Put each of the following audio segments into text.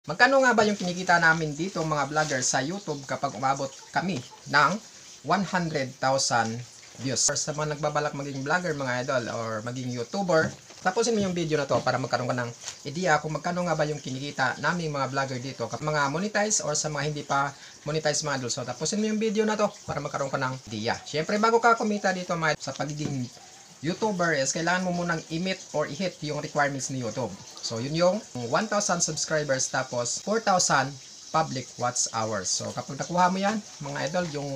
Magkano nga ba yung kinikita namin dito mga vlogger sa YouTube kapag umabot kami ng 100,000 views? Or sa mga nagbabalak maging vlogger mga idol or maging YouTuber, tapusin mo yung video na to para magkaroon ka ng idea kung magkano nga ba yung kinikita naming mga vlogger dito kapag mga monetize or sa mga hindi pa monetize mga idol. So tapusin mo yung video na to para magkaroon ka ng idea. Siyempre bago ka kumita dito mga idol, sa pagiging YouTuber is kailangan mo munang i-meet or i-hit yung requirements ni YouTube. So yun yung 1,000 subscribers tapos 4,000 public watch hours. So kapag nakuha mo yan mga idol, yung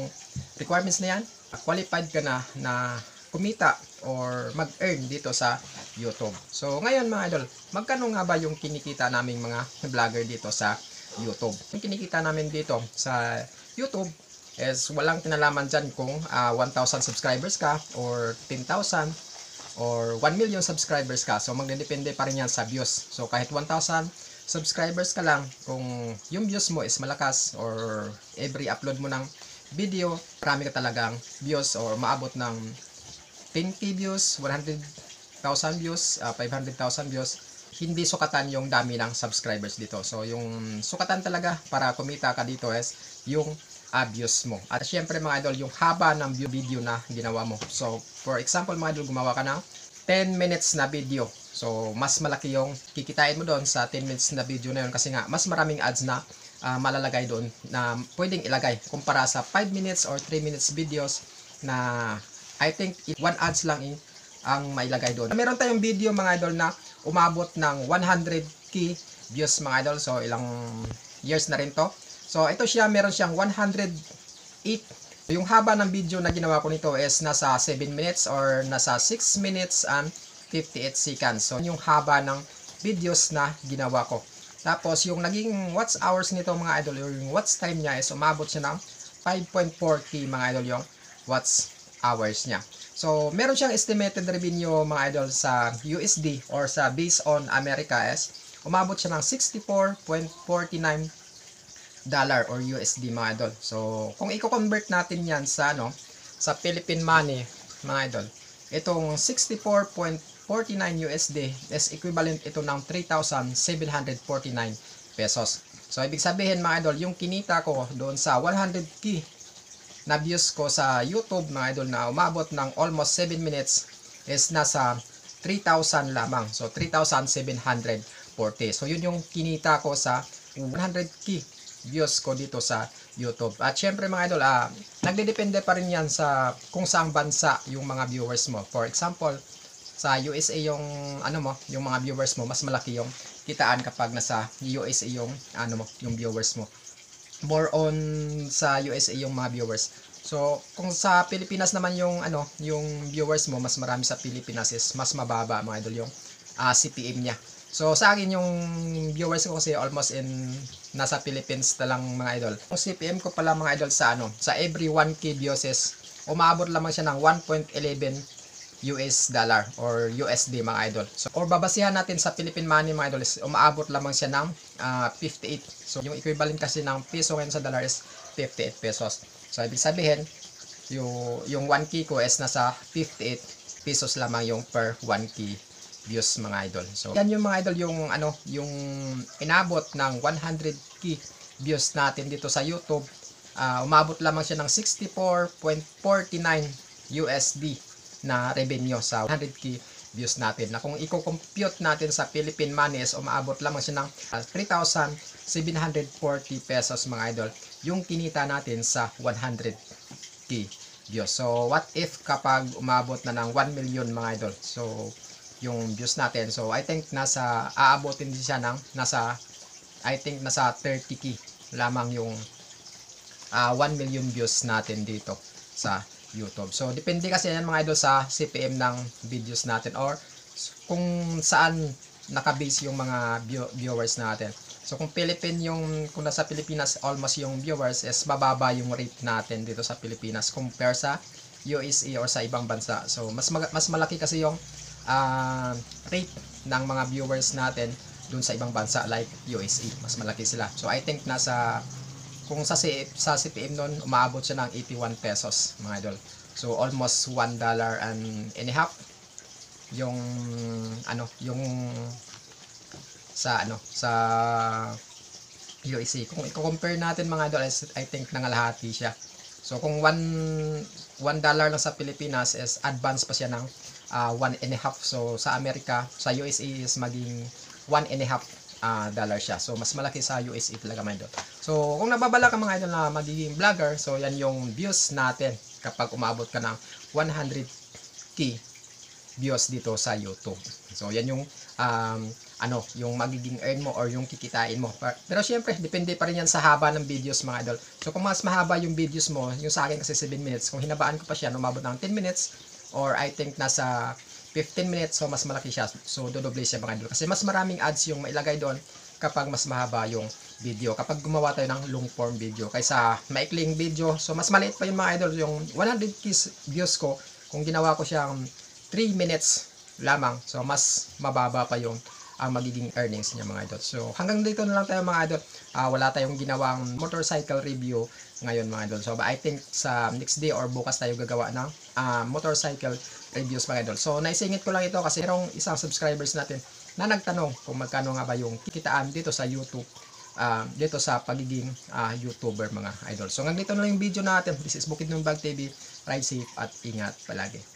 requirements na yan, qualified ka na na kumita or mag-earn dito sa YouTube. So ngayon mga idol, magkano nga ba yung kinikita naming mga vlogger dito sa YouTube? Yung kinikita namin dito sa YouTube is walang kinalaman dyan kung 1,000 subscribers ka or 10,000 or 1 million subscribers ka. So magdedepende pa rin yan sa views. So kahit 1,000 subscribers ka lang, kung yung views mo is malakas or every upload mo ng video, marami ka talagang views or maabot ng 10k views, 100,000 views, 500,000 views, hindi sukatan yung dami ng subscribers dito. So yung sukatan talaga para kumita ka dito is yung views mo. At syempre mga idol, yung haba ng video na ginawa mo. So for example mga idol, gumawa ka ng 10 minutes na video. So mas malaki yung kikitain mo doon sa 10 minutes na video na yun kasi nga mas maraming ads na malalagay doon na pwedeng ilagay kumpara sa 5 minutes or 3 minutes videos na I think 1 ads lang ang mailagay doon. Meron tayong video mga idol na umabot ng 100k views mga idol. So ilang years na rin to. So ito siya, meron siyang 108. Yung haba ng video na ginawa ko nito is nasa 7 minutes or nasa 6 minutes and 58 seconds. So yung haba ng videos na ginawa ko. Tapos yung naging watch hours nito mga idol, yung watch time niya is umabot siya ng 5.4k mga idol yung watch hours niya. So meron siyang estimated revenue mga idol sa USD or sa based on America is umabot siya ng 64.49 dollar or USD mga idol. So kung i-convert natin yan sa sa Philippine money mga idol, itong 64.49 USD is equivalent ito ng 3,749 pesos. So ibig sabihin mga idol, yung kinita ko doon sa 100k na views ko sa YouTube mga idol na umabot ng almost 7 minutes is nasa 3,000 lamang. So 3,740. So yun yung kinita ko sa 100k views ko dito sa YouTube. At syempre mga idol, nagdedepende pa rin yan sa kung saang bansa yung mga viewers mo. For example, sa USA yung yung mga viewers mo, mas malaki yung kitaan kapag nasa USA yung yung viewers mo. More on sa USA yung mga viewers. So, kung sa Pilipinas naman yung yung viewers mo, mas marami sa Pilipinas is mas mababa mga idol yung CPM niya. So sa akin yung viewers ko kasi almost nasa Philippines na lang mga idol. Yung CPM ko pala mga idol sa sa every 1k views is umaabot lamang siya ng 1.11 US dollar or USD mga idol. So or babasihan natin sa Philippine money mga idol is umaabot lamang siya ng 58. So yung equivalent kasi ng piso ngayon sa dollar is 58 pesos. So ibig sabihin yung 1k ko is nasa 58 pesos lamang yung per 1k views mga idol. So yan yung mga idol yung yung inabot ng 100k views natin dito sa YouTube. Umabot lamang siya ng 64.49 USD na revenue sa 100k views natin. Na kung i-compute natin sa Philippine money is umaabot lamang siya ng 3,740 pesos mga idol yung kinita natin sa 100k views. So what if kapag umabot na ng 1 million mga idol? So yung views natin. So I think aabotin din siya ng nasa 30k lamang yung 1 million views natin dito sa YouTube. So depende kasi yan mga idol sa CPM ng videos natin or kung saan nakabase yung mga viewers natin. So kung kung nasa Pilipinas almost yung viewers is mababa yung rate natin dito sa Pilipinas compare sa USA or sa ibang bansa. So mas malaki kasi yung rate ng mga viewers natin dun sa ibang bansa like USA, mas malaki sila. So I think kung sa CPM nun umaabot siya ng 81 pesos mga idol. So almost $1 and a half yung yung sa USD. Kung i-compare natin mga idol, I think nangalahati siya. So kung $1 lang sa Pilipinas is advance pa siya ng 1.5. So sa Amerika, sa USA is maging 1.5 dollar siya. So mas malaki sa USA talaga mga idol. So kung nababala ka mga idol na magiging vlogger, so yan yung views natin kapag umabot ka ng 100k views dito sa YouTube. So yan yung yung magiging earn mo or yung kikitain mo. Pero syempre, depende pa rin yan sa haba ng videos mga idol. So kung mas mahaba yung videos mo, yung sa akin kasi 7 minutes, kung hinabaan ko pa siya, umabot ng 10 minutes or I think nasa 15 minutes, so mas malaki siya. So dodoble siya mga idol. Kasi mas maraming ads yung mailagay doon kapag mas mahaba yung video. Kapag gumawa tayo ng long form video kaysa maikling video, so mas maliit pa yung mga idol. Yung 100 views ko, kung ginawa ko siyang 3 minutes lamang, so mas mababa pa yung magiging earnings niya mga idol. So hanggang dito na lang tayo mga idol. Wala tayong ginawang motorcycle review ngayon mga idol. So I think sa next day or bukas tayo gagawa ng motorcycle reviews mga idol. So naisingit ko lang ito kasi merong isang subscribers natin na nagtanong kung magkano nga ba yung kikitaan dito sa YouTube, dito sa pagiging YouTuber mga idol. So hanggang dito na lang yung video natin. This is Bukidnon Vlog TV. Ride safe at ingat palagi.